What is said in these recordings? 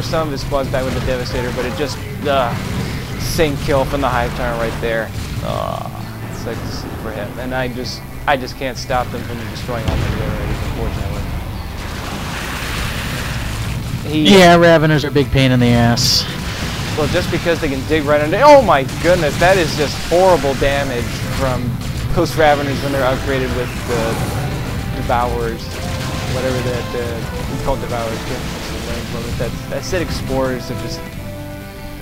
some of his squads back with the Devastator, but it just sink kill from the Hive Tyrant right there. It's like for him, and I just can't stop them from destroying all my generators, unfortunately. Yeah, Raveners are a big pain in the ass. Well, just because they can dig right under. Oh my goodness, that is just horrible damage from those Raveners when they're upgraded with the Devourers, whatever that it's called, Devourers. That acidic spores are just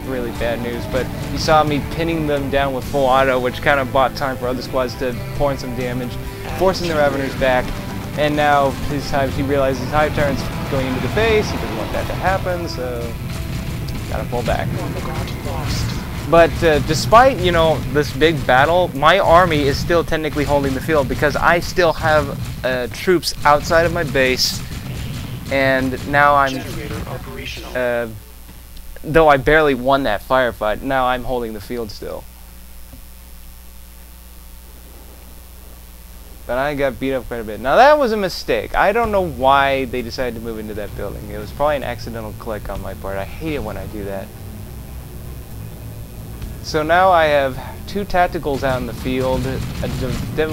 really bad news. But you saw me pinning them down with full auto, which kind of bought time for other squads to pour in some damage, forcing the Raveners back. And now he realizes his Hive Tyrant's going into the base. He doesn't want that to happen, so gotta pull back. But despite, you know, this big battle, my army is still technically holding the field because I still have troops outside of my base, and now I'm, though I barely won that firefight, now I'm holding the field still. But I got beat up quite a bit. Now that was a mistake. I don't know why they decided to move into that building. It was probably an accidental click on my part. I hate it when I do that. So now I have 2 tacticals out in the field,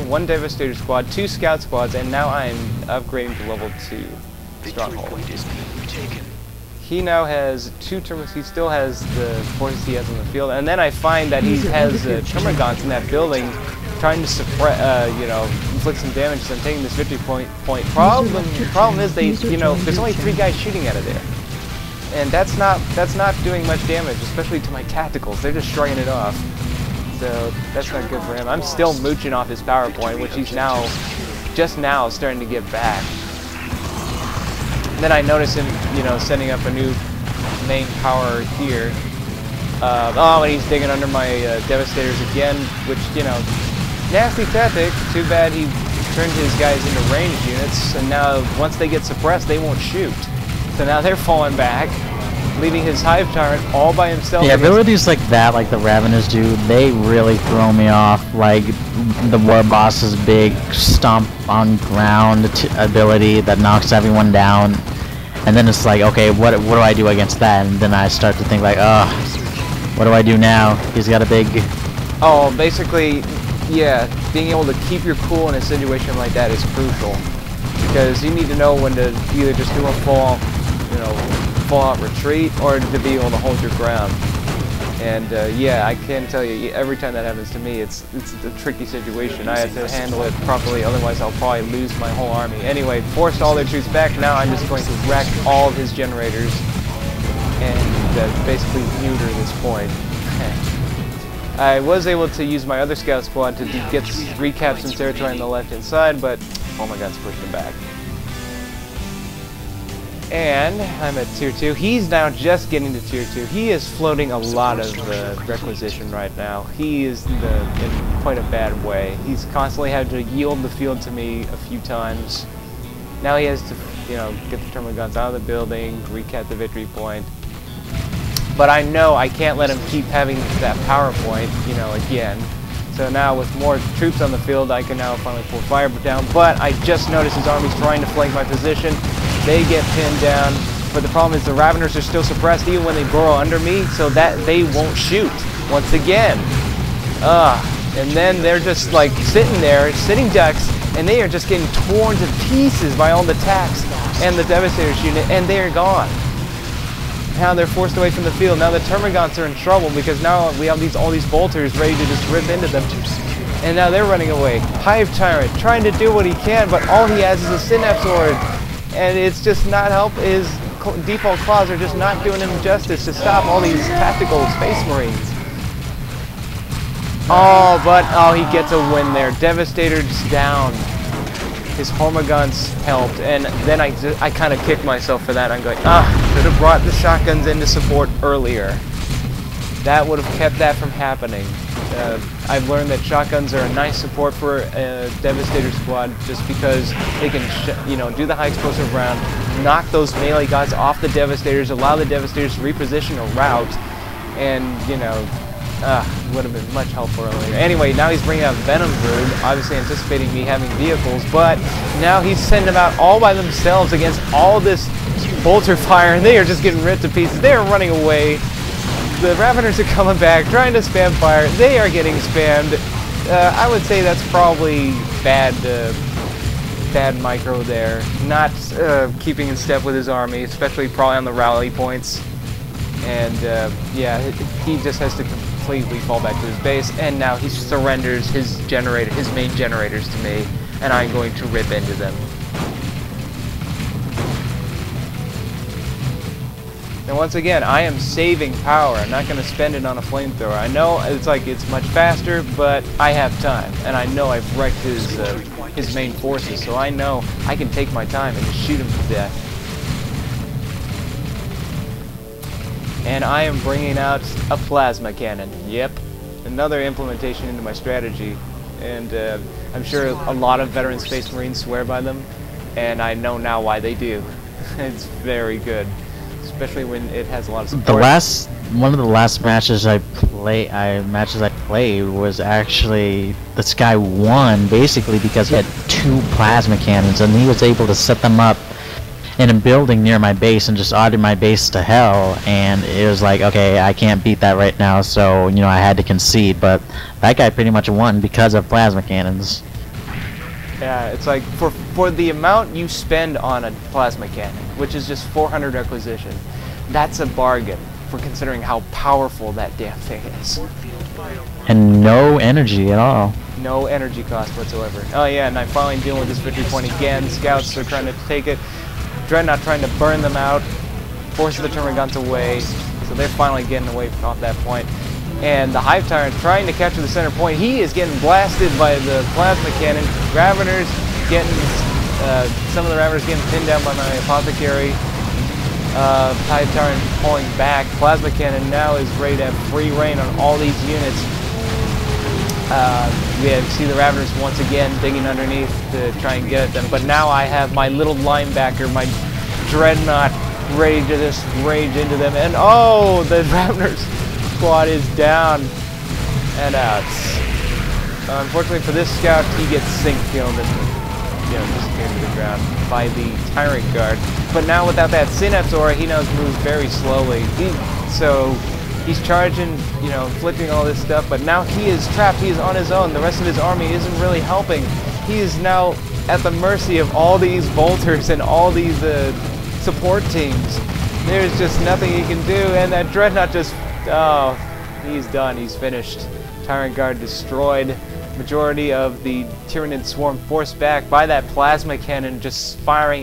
one Devastator squad, 2 scout squads, and now I'm upgrading to level 2 stronghold. He now has 2 terminals. He still has the forces he has on the field, and then I find that he has termagants in that building, trying to suppress, you know, inflict some damage. So I'm taking this victory point. Problem is, you know, there's only 3 guys shooting out of there, and that's not doing much damage, especially to my tacticals. They're just shrugging it off. So that's not good for him. I'm still mooching off his power point, which he's now, just now, starting to get back. And then I notice him, you know, setting up a new main power here. Oh, and he's digging under my Devastators again, which, you know, nasty tactic. Too bad he turned his guys into ranged units, and now once they get suppressed, they won't shoot. So now they're falling back, leaving his Hive Tyrant all by himself. Yeah, abilities like that, like the Raveners do, they really throw me off. Like the War Boss's big stomp on ground ability that knocks everyone down, and then it's like, okay, what do I do against that? And then I start to think like, oh, what do I do now? He's got a big... Oh, basically, yeah, being able to keep your cool in a situation like that is crucial, because you need to know when to either just do a full out retreat, or to be able to hold your ground. And yeah, I can tell you, every time that happens to me, it's a tricky situation. I have to handle it properly, otherwise I'll probably lose my whole army. Anyway, forced all their troops back. Now I'm just going to wreck all of his generators and basically neuter this point. I was able to use my other scout squad to recap some territory on the left-hand side, but oh my god, it's pushed him back. And I'm at tier 2. He's now just getting to tier 2. He is floating a lot of requisition right now. He is in quite a bad way. He's constantly had to yield the field to me a few times. Now he has to, you know, get the termagants out of the building, recap the victory point. But I know I can't let him keep having that power point, you know, again. So now with more troops on the field, I can now finally pull fire down. But I just noticed his army's trying to flank my position. They get pinned down. But the problem is the Raveners are still suppressed even when they burrow under me, so that they won't shoot once again. And then they're just like sitting there, sitting ducks, and they are just getting torn to pieces by all the attacks and the Devastator's unit, and they are gone. Now they're forced away from the field. Now the termagants are in trouble because now we have all these bolters ready to just rip into them. And now they're running away. Hive Tyrant trying to do what he can, but all he has is a Synapse Sword. And it's just not his default claws are just not doing him justice to stop all these tactical Space Marines. Oh, but he gets a win there. Devastator's down. His Hormagaunts helped, and then I kind of kicked myself for that. I'm going, should have brought the shotguns in to support earlier. That would have kept that from happening. I've learned that shotguns are a nice support for a Devastator squad just because they can, you know, do the high explosive round, knock those melee guys off the Devastators, allow the Devastators to reposition a route, and, you know, Would have been much helpful earlier. Anyway, now he's bringing out Venom Brood, obviously anticipating me having vehicles, but now he's sending them out all by themselves against all this bolter fire, and they are just getting ripped to pieces. They are running away. The Raveners are coming back, trying to spam fire. They are getting spammed. I would say that's probably bad micro there. Not keeping in step with his army, especially probably on the rally points. And yeah, he just has to completely fall back to his base, and now he surrenders his main generators to me, and I'm going to rip into them. And once again, I am saving power. I'm not going to spend it on a flamethrower. I know it's much faster, but I have time, and I know I've wrecked his main forces, so I know I can take my time and just shoot him to death. And I am bringing out a plasma cannon. Yep, another implementation into my strategy. And I'm sure a lot of veteran Space Marines swear by them, and I know now why they do. It's very good, especially when it has a lot of support. One of the last matches I played was actually this guy won basically because he had 2 plasma cannons, and he was able to set them up in a building near my base and just ordered my base to hell, and it was like, okay, I can't beat that right now, so you know, I had to concede. But that guy pretty much won because of plasma cannons. Yeah, it's like for the amount you spend on a plasma cannon, which is just 400 requisition, that's a bargain for considering how powerful that damn thing is. And no energy at all. No energy cost whatsoever. Oh yeah, and I'm finally dealing with this victory point again. Scouts are trying to take it. Dreadnought trying to burn them out, forces the Termagants away, so they're finally getting away from off that point. And the Hive Tyrant trying to capture the center point. He is getting blasted by the plasma cannon. Raveners getting, some of the Raveners getting pinned down by my Apothecary. Hive Tyrant pulling back. Plasma cannon now is ready to have free reign on all these units. Yeah, you see the Raveners once again digging underneath to try and get at them, but now I have my little linebacker, my Dreadnought, ready to just rage into them, and oh, the Raveners squad is down and out. Unfortunately for this scout, he gets sink-killed and, you know, disappeared to the ground by the Tyrant Guard. But now without that Synapse Aura, he now moves very slowly. So he's charging, you know, inflicting all this stuff, but now he is trapped. He is on his own. The rest of his army isn't really helping. He is now at the mercy of all these bolters and all these support teams. There's just nothing he can do, and that Dreadnought just, oh, he's done. He's finished. Tyrant Guard destroyed. Majority of the Tyranid swarm forced back by that plasma cannon just firing